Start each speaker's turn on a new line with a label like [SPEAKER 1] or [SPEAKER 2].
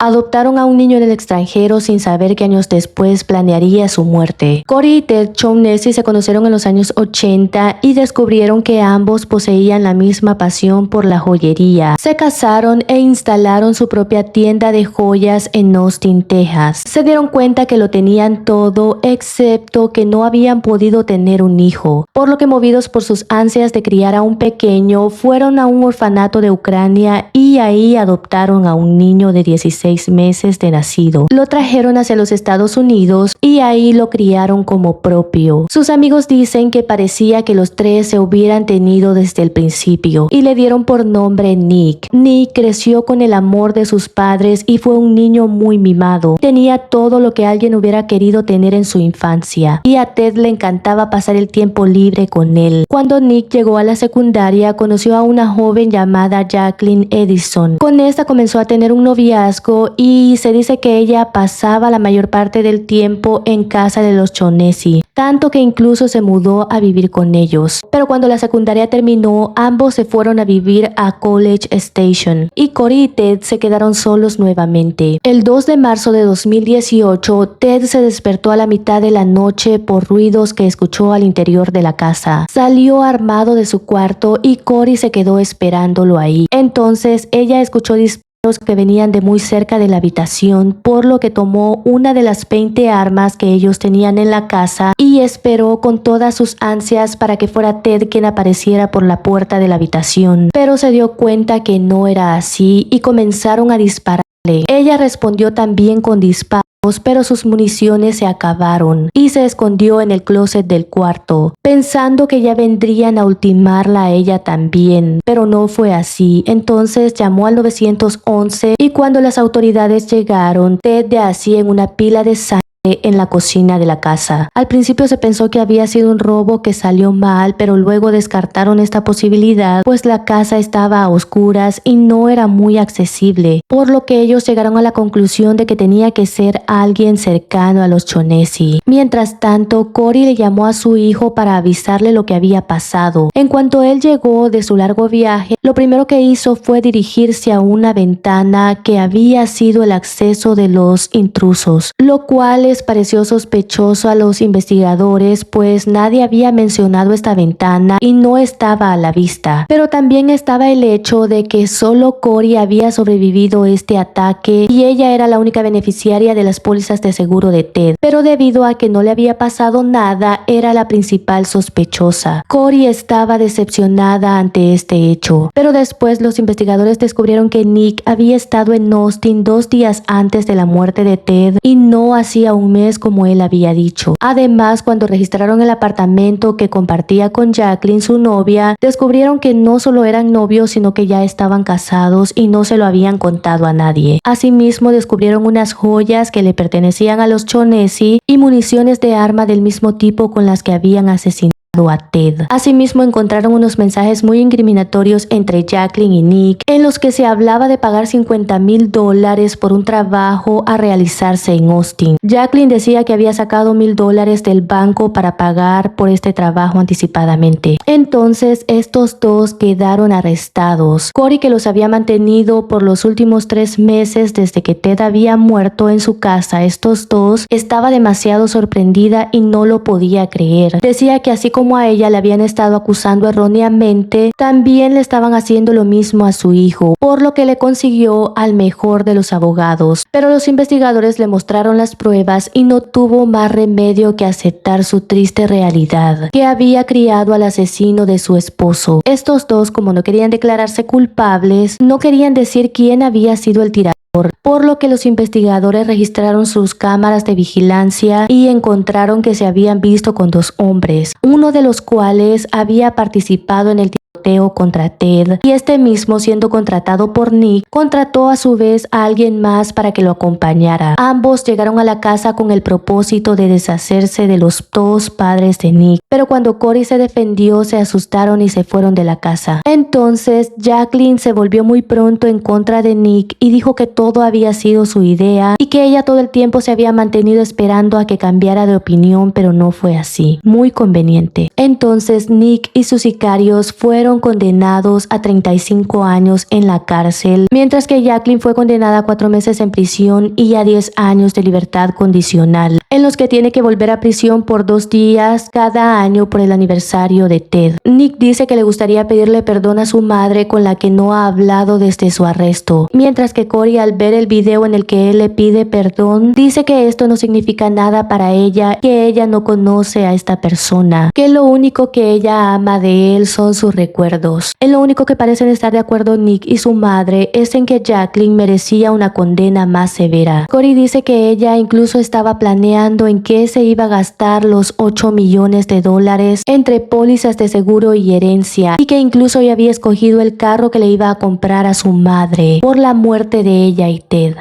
[SPEAKER 1] Adoptaron a un niño en el extranjero sin saber que años después planearía su muerte. Cory y Ted Shaughnessy se conocieron en los años 80 y descubrieron que ambos poseían la misma pasión por la joyería. Se casaron e instalaron su propia tienda de joyas en Austin, Texas. Se dieron cuenta que lo tenían todo excepto que no habían podido tener un hijo, por lo que movidos por sus ansias de criar a un pequeño, fueron a un orfanato de Ucrania y ahí adoptaron a un niño de 16 meses de nacido. Lo trajeron hacia los Estados Unidos y ahí lo criaron como propio. Sus amigos dicen que parecía que los tres se hubieran tenido desde el principio y le dieron por nombre Nick. Nick creció con el amor de sus padres y fue un niño muy mimado. Tenía todo lo que alguien hubiera querido tener en su infancia y a Ted le encantaba pasar el tiempo libre con él. Cuando Nick llegó a la secundaria, conoció a una joven llamada Jacqueline Edison. Con esta comenzó a tener un noviazgo y se dice que ella pasaba la mayor parte del tiempo en casa de los Shaughnessy, tanto que incluso se mudó a vivir con ellos. Pero cuando la secundaria terminó, ambos se fueron a vivir a College Station y Cory y Ted se quedaron solos nuevamente. El 2 de marzo de 2018, Ted se despertó a la mitad de la noche por ruidos que escuchó al interior de la casa. Salió armado de su cuarto y Cory se quedó esperándolo ahí. Entonces ella escuchó disparos que venían de muy cerca de la habitación, por lo que tomó una de las 20 armas que ellos tenían en la casa y esperó con todas sus ansias para que fuera Ted quien apareciera por la puerta de la habitación, pero se dio cuenta que no era así y comenzaron a dispararle. Ella respondió también con disparos, pero sus municiones se acabaron y se escondió en el closet del cuarto, pensando que ya vendrían a ultimarla a ella también, pero no fue así. Entonces llamó al 911 y cuando las autoridades llegaron, Ted yacía en una pila de sangre en la cocina de la casa. Al principio se pensó que había sido un robo que salió mal, pero luego descartaron esta posibilidad, pues la casa estaba a oscuras y no era muy accesible, por lo que ellos llegaron a la conclusión de que tenía que ser alguien cercano a los Shaughnessy. Mientras tanto, Cory le llamó a su hijo para avisarle lo que había pasado. En cuanto él llegó de su largo viaje, lo primero que hizo fue dirigirse a una ventana que había sido el acceso de los intrusos, lo cual les pareció sospechoso a los investigadores, pues nadie había mencionado esta ventana y no estaba a la vista. Pero también estaba el hecho de que solo Cory había sobrevivido este ataque y ella era la única beneficiaria de las pólizas de seguro de Ted. Pero debido a que no le había pasado nada, era la principal sospechosa. Cory estaba decepcionada ante este hecho. Pero después los investigadores descubrieron que Nick había estado en Austin 2 días antes de la muerte de Ted y no hacía un mes como él había dicho. Además, cuando registraron el apartamento que compartía con Jacqueline, su novia, descubrieron que no solo eran novios, sino que ya estaban casados y no se lo habían contado a nadie. Asimismo, descubrieron unas joyas que le pertenecían a los Shaughnessy y municiones de arma del mismo tipo con las que habían asesinado a Ted. Asimismo, encontraron unos mensajes muy incriminatorios entre Jacqueline y Nick, en los que se hablaba de pagar $50,000 por un trabajo a realizarse en Austin. Jacqueline decía que había sacado $1,000 del banco para pagar por este trabajo anticipadamente. Entonces, estos dos quedaron arrestados. Cory, que los había mantenido por los últimos 3 meses desde que Ted había muerto en su casa, estos dos, estaba demasiado sorprendida y no lo podía creer. Decía que así como a ella le habían estado acusando erróneamente, también le estaban haciendo lo mismo a su hijo, por lo que le consiguió al mejor de los abogados. Pero los investigadores le mostraron las pruebas y no tuvo más remedio que aceptar su triste realidad, que había criado al asesino de su esposo. Estos dos, como no querían declararse culpables, no querían decir quién había sido el tirador, por lo que los investigadores registraron sus cámaras de vigilancia y encontraron que se habían visto con 2 hombres, uno de los cuales había participado en el tiroteo contra Ted, y este mismo, siendo contratado por Nick, contrató a su vez a alguien más para que lo acompañara. Ambos llegaron a la casa con el propósito de deshacerse de los 2 padres de Nick, pero cuando Cory se defendió, se asustaron y se fueron de la casa. Entonces Jacqueline se volvió muy pronto en contra de Nick y dijo que todo había sido su idea y que ella todo el tiempo se había mantenido esperando a que cambiara de opinión, pero no fue así. Muy conveniente. Entonces Nick y sus sicarios fueron fueron condenados a 35 años en la cárcel, mientras que Jacqueline fue condenada a 4 meses en prisión y a 10 años de libertad condicional, en los que tiene que volver a prisión por 2 días cada año por el aniversario de Ted. Nick dice que le gustaría pedirle perdón a su madre, con la que no ha hablado desde su arresto, mientras que Cory, al ver el video en el que él le pide perdón, dice que esto no significa nada para ella, que ella no conoce a esta persona, que lo único que ella ama de él son sus recuerdos. En lo único que parecen estar de acuerdo Nick y su madre es en que Jacqueline merecía una condena más severa. Cory dice que ella incluso estaba planeando en qué se iba a gastar los 8 millones de dólares entre pólizas de seguro y herencia, y que incluso ya había escogido el carro que le iba a comprar a su madre por la muerte de ella y Ted.